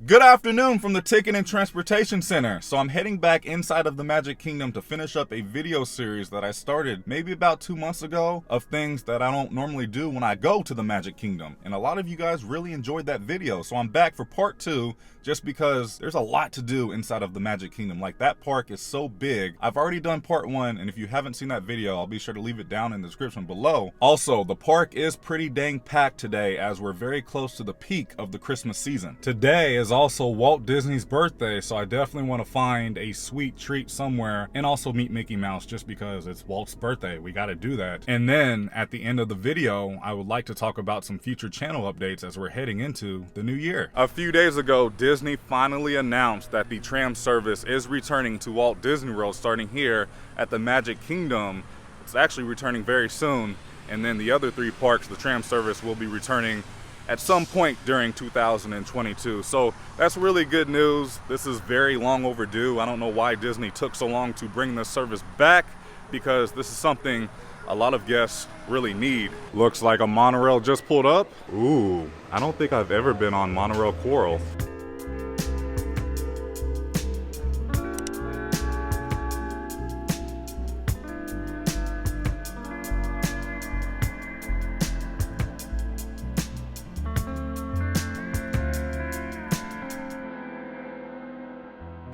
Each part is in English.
Good afternoon from the Ticket and Transportation Center. So I'm heading back inside of the Magic Kingdom to finish up a video series that I started maybe about 2 months ago of things that I don't normally do when I go to the Magic Kingdom. And a lot of you guys really enjoyed that video. So I'm back for part 2 just because there's a lot to do inside of the Magic Kingdom. Like, that park is so big. I've already done part 1, and if you haven't seen that video, I'll be sure to leave it down in the description below. Also, the park is pretty dang packed today as we're very close to the peak of the Christmas season. Today is also Walt Disney's birthday, so I definitely want to find a sweet treat somewhere and also meet Mickey Mouse just because it's Walt's birthday. We got to do that. And then at the end of the video, I would like to talk about some future channel updates as we're heading into the new year. A few days ago, Disney finally announced that the Tram Service is returning to Walt Disney World starting here at the Magic Kingdom. It's actually returning very soon, and then the other 3 parks, the Tram Service will be returning at some point during 2022. So that's really good news. This is very long overdue. I don't know why Disney took so long to bring this service back, because this is something a lot of guests really need. Looks like a monorail just pulled up. Ooh, I don't think I've ever been on Monorail Coral.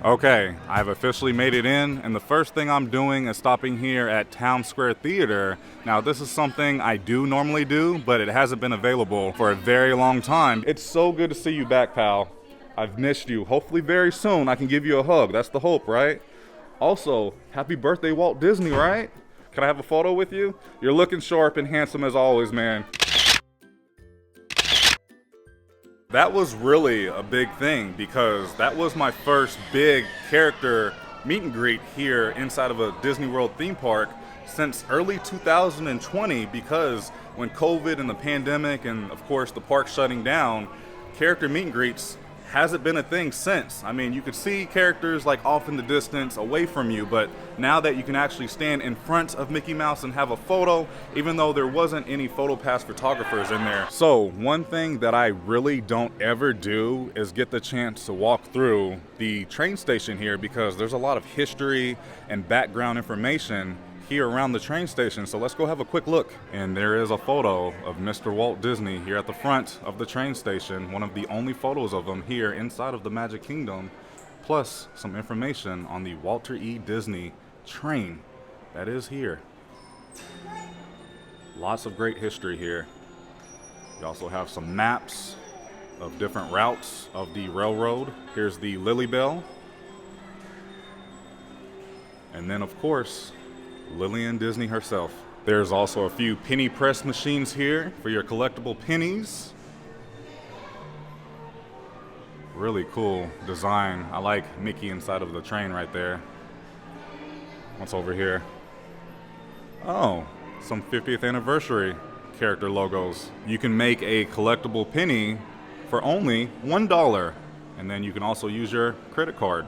Okay, I've officially made it in, and the first thing I'm doing is stopping here at Town Square Theater. Now, this is something I do normally do, but it hasn't been available for a very long time. It's so good to see you back, pal. I've missed you. Hopefully very soon I can give you a hug. That's the hope, right? Also, happy birthday, Walt Disney, right? Can I have a photo with you? You're looking sharp and handsome as always, man. That was really a big thing because that was my first big character meet and greet here inside of a Disney World theme park since early 2020, because when COVID and the pandemic and of course the park shutting down, character meet and greets hasn't been a thing since. I mean, you could see characters like off in the distance away from you, but now that you can actually stand in front of Mickey Mouse and have a photo, even though there wasn't any PhotoPass photographers in there. So one thing that I really don't ever do is get the chance to walk through the train station here, because there's a lot of history and background information here around the train station. So let's go have a quick look. And there is a photo of Mr. Walt Disney here at the front of the train station, one of the only photos of him here inside of the Magic Kingdom, plus some information on the Walter E. Disney train that is here. Lots of great history here. You also have some maps of different routes of the railroad. Here's the Lily Bell. And then of course, Lillian Disney herself. There's also a few penny press machines here for your collectible pennies. Really cool design. I like Mickey inside of the train right there. What's over here? Oh, some 50th anniversary character logos. You can make a collectible penny for only $1, and then you can also use your credit card.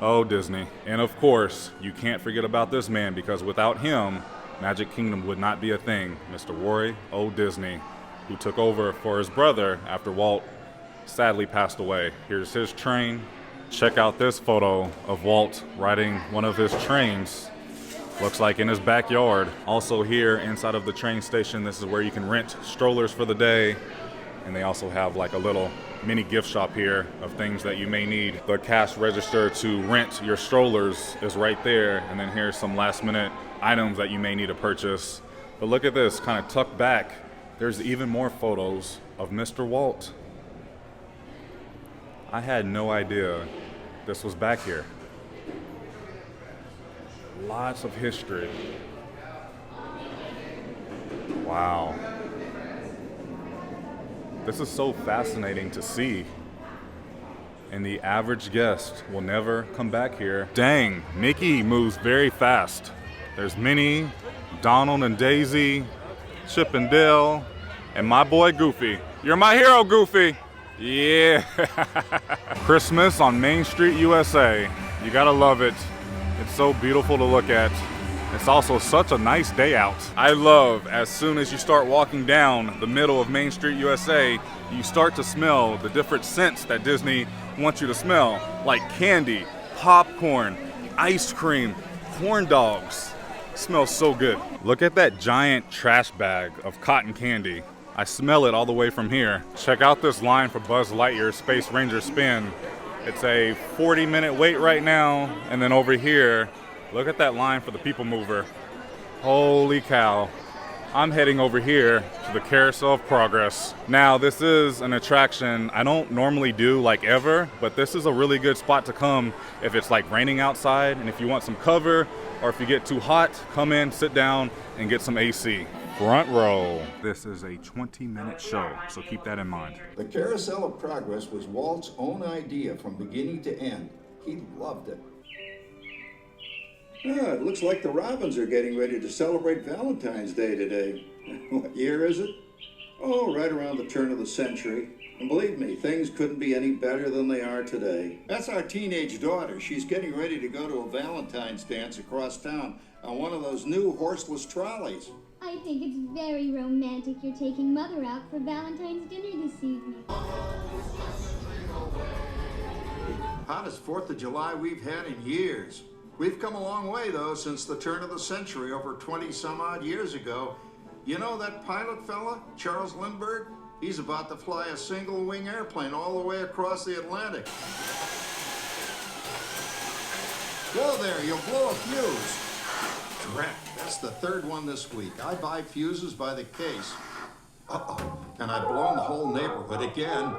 Oh, Disney. And of course, you can't forget about this man, because without him, Magic Kingdom would not be a thing. Mr. Roy O. Disney, who took over for his brother after Walt sadly passed away. Here's his train. Check out this photo of Walt riding one of his trains. Looks like in his backyard. Also here inside of the train station, this is where you can rent strollers for the day. And they also have like a little mini gift shop here of things that you may need. The cash register to rent your strollers is right there. And then here's some last minute items that you may need to purchase. But look at this, kind of tucked back. There's even more photos of Mr. Walt. I had no idea this was back here. Lots of history. Wow. This is so fascinating to see, and the average guest will never come back here. Dang, Mickey moves very fast. There's Minnie, Donald and Daisy, Chip and Dale, and my boy Goofy. You're my hero, Goofy. Yeah. Christmas on Main Street, USA. You gotta love it. It's so beautiful to look at. It's also such a nice day out. I love as soon as you start walking down the middle of Main Street, USA, you start to smell the different scents that Disney wants you to smell, like candy, popcorn, ice cream, corn dogs. It smells so good. Look at that giant trash bag of cotton candy. I smell it all the way from here. Check out this line for Buzz Lightyear's Space Ranger Spin. It's a 40-minute wait right now. And then over here, look at that line for the People Mover. Holy cow. I'm heading over here to the Carousel of Progress. Now, this is an attraction I don't normally do like ever, but this is a really good spot to come if it's like raining outside and if you want some cover, or if you get too hot, come in, sit down, and get some AC. Front row. This is a 20-minute show, so keep that in mind. The Carousel of Progress was Walt's own idea from beginning to end. He loved it. Ah, it looks like the Robins are getting ready to celebrate Valentine's Day today. What year is it? Oh, right around the turn of the century. And believe me, things couldn't be any better than they are today. That's our teenage daughter. She's getting ready to go to a Valentine's dance across town on one of those new horseless trolleys. I think it's very romantic you're taking Mother out for Valentine's dinner this evening. Hottest 4th of July we've had in years. We've come a long way, though, since the turn of the century, over 20-some-odd years ago. You know that pilot fella, Charles Lindbergh? He's about to fly a single-wing airplane all the way across the Atlantic. Whoa there, you'll blow a fuse. Drat, that's the 3rd one this week. I buy fuses by the case. Uh-oh, and I've blown the whole neighborhood again.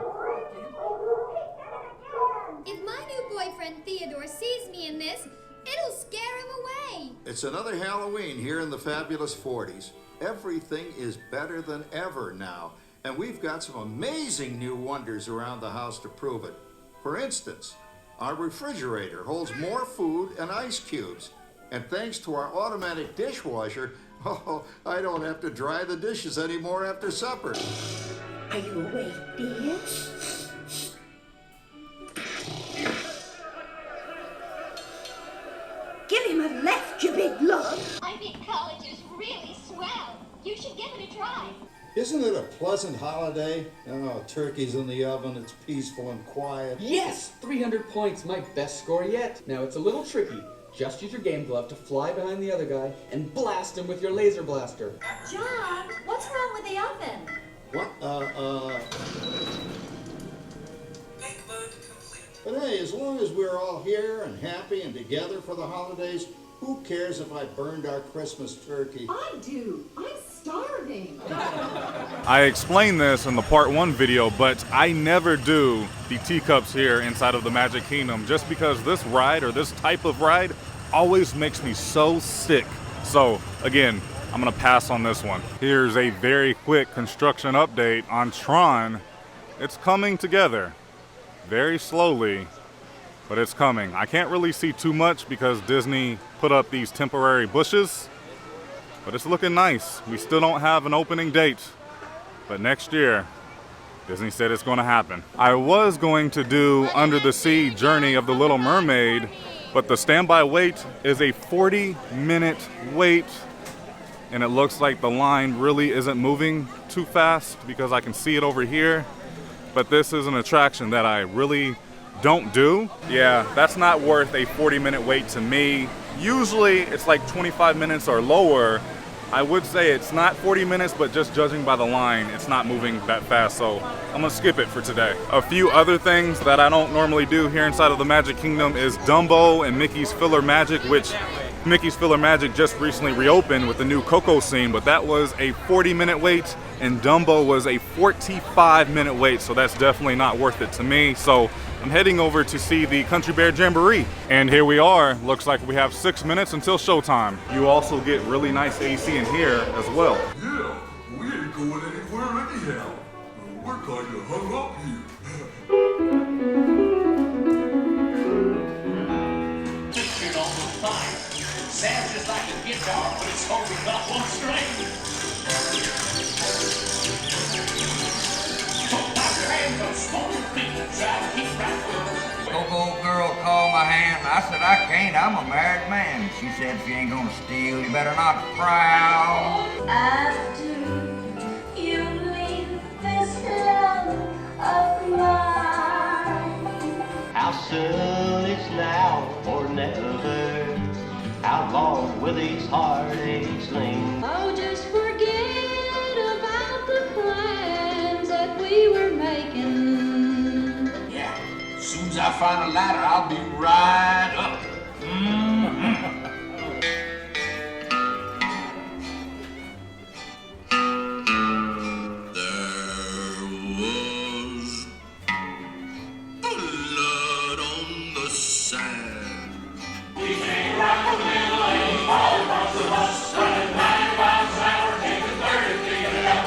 If my new boyfriend Theodore sees me in this, it'll scare him away. It's another Halloween here in the fabulous 40s. Everything is better than ever now, and we've got some amazing new wonders around the house to prove it. For instance, our refrigerator holds more food and ice cubes, and thanks to our automatic dishwasher, oh, I don't have to dry the dishes anymore after supper. Are you awake, dear? Give him a left, you big lug. I think college is really swell. You should give it a try. Isn't it a pleasant holiday? Oh, turkey's in the oven, it's peaceful and quiet. Yes! 300 points, my best score yet. Now it's a little tricky. Just use your game glove to fly behind the other guy and blast him with your laser blaster. John, what's wrong with the oven? What? But hey, as long as we're all here and happy and together for the holidays, who cares if I burned our Christmas turkey? I do. I'm starving. I explained this in the part 1 video, but I never do the teacups here inside of the Magic Kingdom just because this ride, or this type of ride, always makes me so sick. So again, I'm gonna pass on this one. Here's a very quick construction update on Tron. It's coming together. Very slowly, but it's coming. I can't really see too much because Disney put up these temporary bushes, but it's looking nice. We still don't have an opening date, but next year, Disney said it's going to happen. I was going to do Under the Sea Journey of the Little Mermaid, but the standby wait is a 40-minute wait, and it looks like the line really isn't moving too fast because I can see it over here. But this is an attraction that I really don't do. Yeah, that's not worth a 40-minute wait to me. Usually it's like 25 minutes or lower. I would say it's not 40 minutes, but just judging by the line, it's not moving that fast, so I'm gonna skip it for today. A few other things that I don't normally do here inside of the Magic Kingdom is Dumbo and Mickey's PhilharMagic, which Mickey's PhilharMagic just recently reopened with the new Coco scene, but that was a 40-minute wait, and Dumbo was a 45-minute wait, so that's definitely not worth it to me. So I'm heading over to see the Country Bear Jamboree. And here we are. Looks like we have 6 minutes until showtime. You also get really nice AC in here as well. Yeah, we ain't going anywhere anyhow. We're kind of hung up here. Sounds just like a guitar, but it's only got one string. Don't knock your hands on smoking feet, try to keep right. Coco girl called my hand. I said, I can't, I'm a married man. She said, if you ain't gonna steal, you better not prowl. After you leave this lonely of mine. How soon it's now or never? How long will these heartaches linger? Oh, just forget about the plans that we were making. Yeah, as soon as I find a ladder, I'll be right up. There was blood on the sand.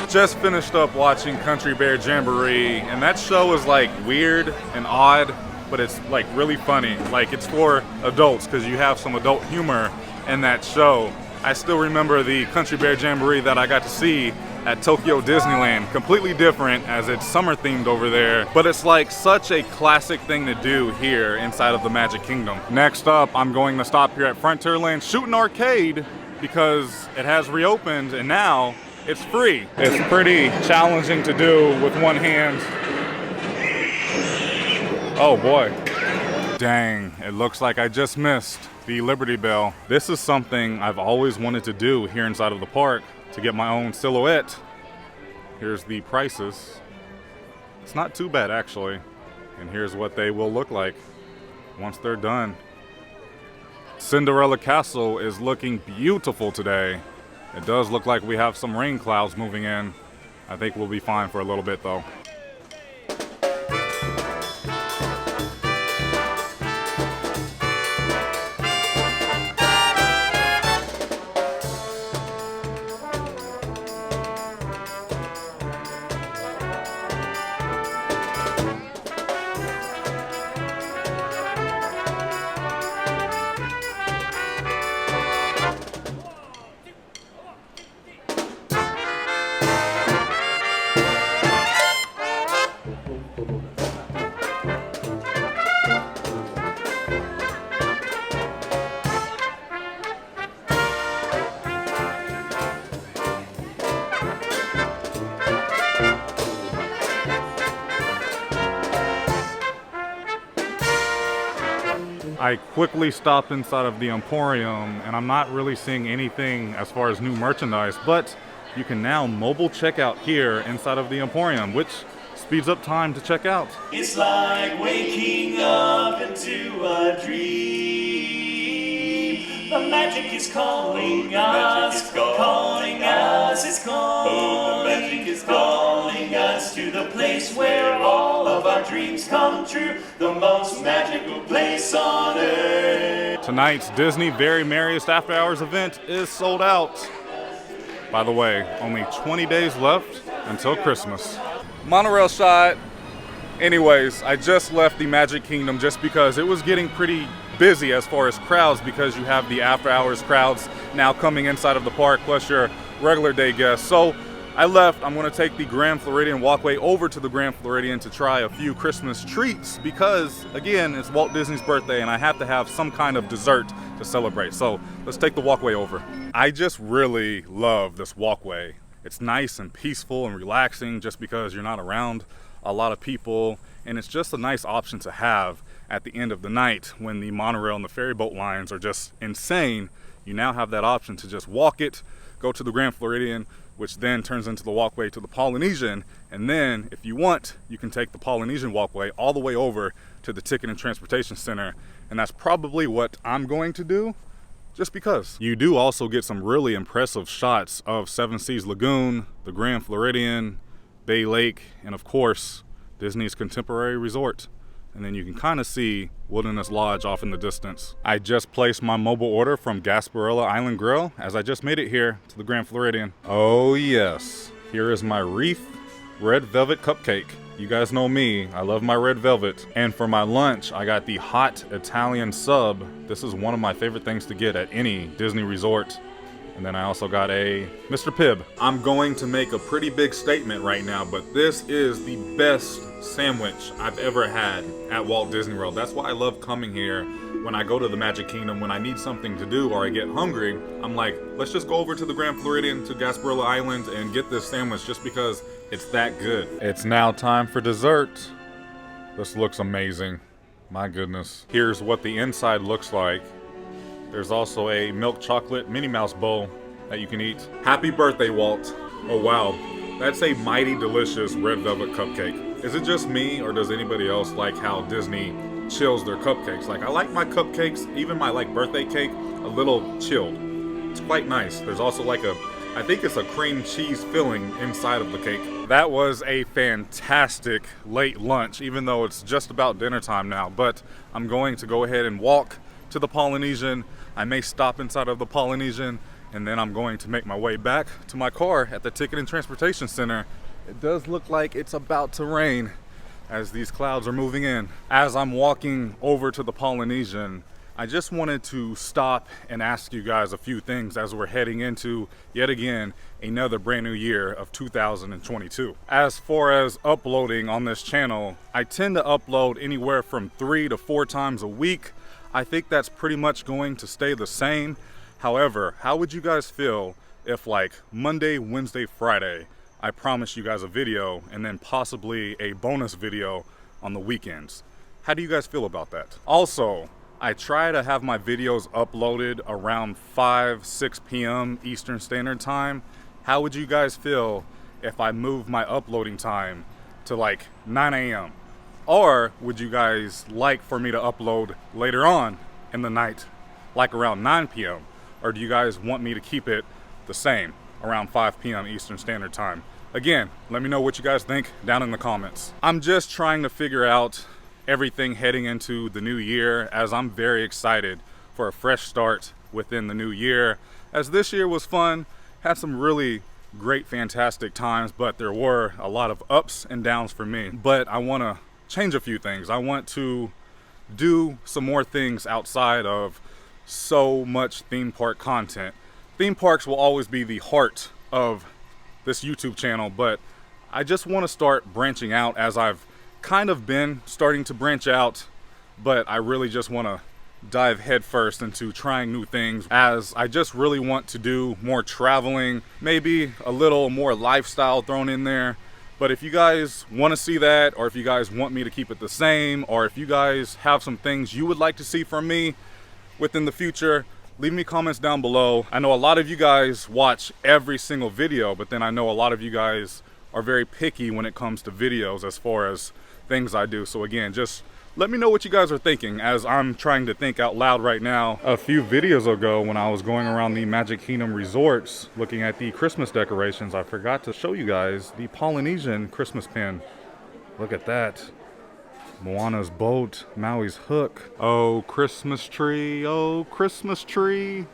Just finished up watching Country Bear Jamboree, and that show is like weird and odd, but it's like really funny. Like, it's for adults because you have some adult humor in that show. I still remember the Country Bear Jamboree that I got to see at Tokyo Disneyland. Completely different as it's summer themed over there, but it's like such a classic thing to do here inside of the Magic Kingdom. Next up, I'm going to stop here at Frontierland Shootin Arcade because it has reopened and now it's free. It's pretty challenging to do with one hand. Oh boy. Dang, it looks like I just missed the Liberty Bell. This is something I've always wanted to do here inside of the park, to get my own silhouette. Here's the prices. It's not too bad actually. And here's what they will look like once they're done. Cinderella Castle is looking beautiful today. It does look like we have some rain clouds moving in. I think we'll be fine for a little bit though. I quickly stopped inside of the Emporium, and I'm not really seeing anything as far as new merchandise, but you can now mobile check out here inside of the Emporium, which speeds up time to check out. It's like waking up into a dream. The magic is calling us, calling us, it's calling. Oh, the magic is calling us to the place where all of our dreams come true. The most magical place on earth. Tonight's Disney Very Merriest After Hours event is sold out. By the way, only 20 days left until Christmas. Monorail shot. Anyways, I just left the Magic Kingdom just because it was getting pretty busy as far as crowds, because you have the after hours crowds now coming inside of the park plus your regular day guests. So I left. I'm going to take the Grand Floridian walkway over to the Grand Floridian to try a few Christmas treats because, again, it's Walt Disney's birthday and I have to have some kind of dessert to celebrate. So let's take the walkway over. I just really love this walkway. It's nice and peaceful and relaxing just because you're not around a lot of people, and it's just a nice option to have at the end of the night when the monorail and the ferry boat lines are just insane. You now have that option to just walk it, go to the Grand Floridian, which then turns into the walkway to the Polynesian, and then if you want, you can take the Polynesian walkway all the way over to the Ticket and Transportation Center, and that's probably what I'm going to do, just because. You do also get some really impressive shots of Seven Seas Lagoon, the Grand Floridian, Bay Lake, and of course, Disney's Contemporary Resort. And then you can kind of see Wilderness Lodge off in the distance. I just placed my mobile order from Gasparilla Island Grill as I just made it here to the Grand Floridian. Oh yes, here is my Reef Red Velvet Cupcake. You guys know me, I love my red velvet. And for my lunch, I got the hot Italian sub. This is one of my favorite things to get at any Disney resort. And then I also got a Mr. Pibb. I'm going to make a pretty big statement right now, but this is the best sandwich I've ever had at Walt Disney World. That's why I love coming here when I go to the Magic Kingdom. When I need something to do or I get hungry, I'm like, let's just go over to the Grand Floridian to Gasparilla Island and get this sandwich just because it's that good. It's now time for dessert. This looks amazing. My goodness. Here's what the inside looks like. There's also a milk chocolate Minnie Mouse bowl that you can eat. Happy birthday, Walt. Oh wow, that's a mighty delicious red velvet cupcake. Is it just me, or does anybody else like how Disney chills their cupcakes? Like, I like my cupcakes, even my like birthday cake, a little chilled. It's quite nice. There's also like I think it's a cream cheese filling inside of the cake. That was a fantastic late lunch, even though it's just about dinner time now. But I'm going to go ahead and walk to the Polynesian. I may stop inside of the Polynesian, and then I'm going to make my way back to my car at the Ticket and Transportation Center. It does look like it's about to rain as these clouds are moving in. As I'm walking over to the Polynesian, I just wanted to stop and ask you guys a few things as we're heading into, yet again, another brand new year of 2022. As far as uploading on this channel, I tend to upload anywhere from 3 to 4 times a week. I think that's pretty much going to stay the same. However, how would you guys feel if like Monday, Wednesday, Friday, I promise you guys a video and then possibly a bonus video on the weekends? How do you guys feel about that? Also, I try to have my videos uploaded around 5-6 p.m. Eastern Standard Time. How would you guys feel if I move my uploading time to like 9 a.m.? Or would you guys like for me to upload later on in the night, like around 9 p.m.? Or do you guys want me to keep it the same, around 5 p.m. Eastern Standard Time? Again, let me know what you guys think down in the comments. I'm just trying to figure out everything heading into the new year, as I'm very excited for a fresh start within the new year. As this year was fun, had some really great, fantastic times, but there were a lot of ups and downs for me. But I want to change a few things. I want to do some more things outside of so much theme park content. Theme parks will always be the heart of this YouTube channel, but I just want to start branching out, as I've kind of been starting to branch out, but I really just want to dive headfirst into trying new things, as I just really want to do more traveling, maybe a little more lifestyle thrown in there. But if you guys want to see that, or if you guys want me to keep it the same, or if you guys have some things you would like to see from me within the future, leave me comments down below. I know a lot of you guys watch every single video, but then I know a lot of you guys are very picky when it comes to videos as far as things I do. So again, just let me know what you guys are thinking, as I'm trying to think out loud right now. A few videos ago, when I was going around the Magic Kingdom resorts looking at the Christmas decorations, I forgot to show you guys the Polynesian Christmas pin. Look at that. Moana's boat, Maui's hook. Oh, Christmas tree, oh, Christmas tree.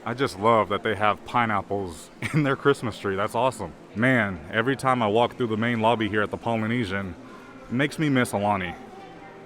I just love that they have pineapples in their Christmas tree. That's awesome. Man, every time I walk through the main lobby here at the Polynesian, it makes me miss Alani.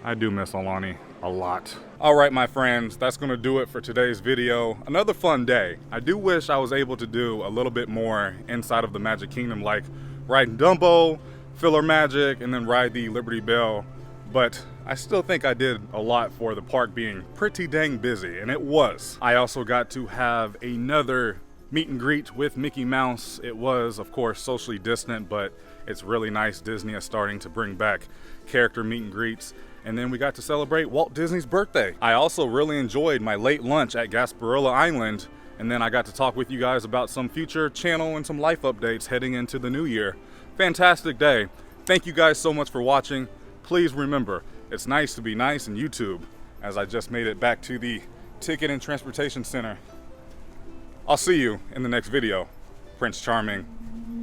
I do miss Alani a lot. All right, my friends, that's gonna do it for today's video. Another fun day. I do wish I was able to do a little bit more inside of the Magic Kingdom, like riding Dumbo, PhilharMagic, and then ride the Liberty Bell. But I still think I did a lot for the park being pretty dang busy, and it was. I also got to have another meet and greet with Mickey Mouse. It was, of course, socially distant, but it's really nice. Disney is starting to bring back character meet and greets. And then we got to celebrate Walt Disney's birthday. I also really enjoyed my late lunch at Gasparilla Island, and then I got to talk with you guys about some future channel and some life updates heading into the new year. Fantastic day. Thank you guys so much for watching. Please remember, it's nice to be nice in YouTube, as I just made it back to the Ticket and Transportation Center. I'll see you in the next video. Prince Charming,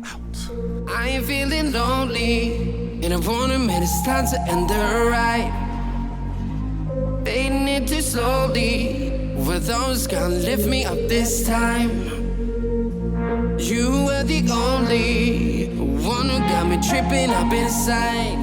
out. I ain't feeling lonely, and I wanna admit it's time to end the ride. Fading it too slowly, with those gonna lift me up this time. You were the only one who got me tripping up inside.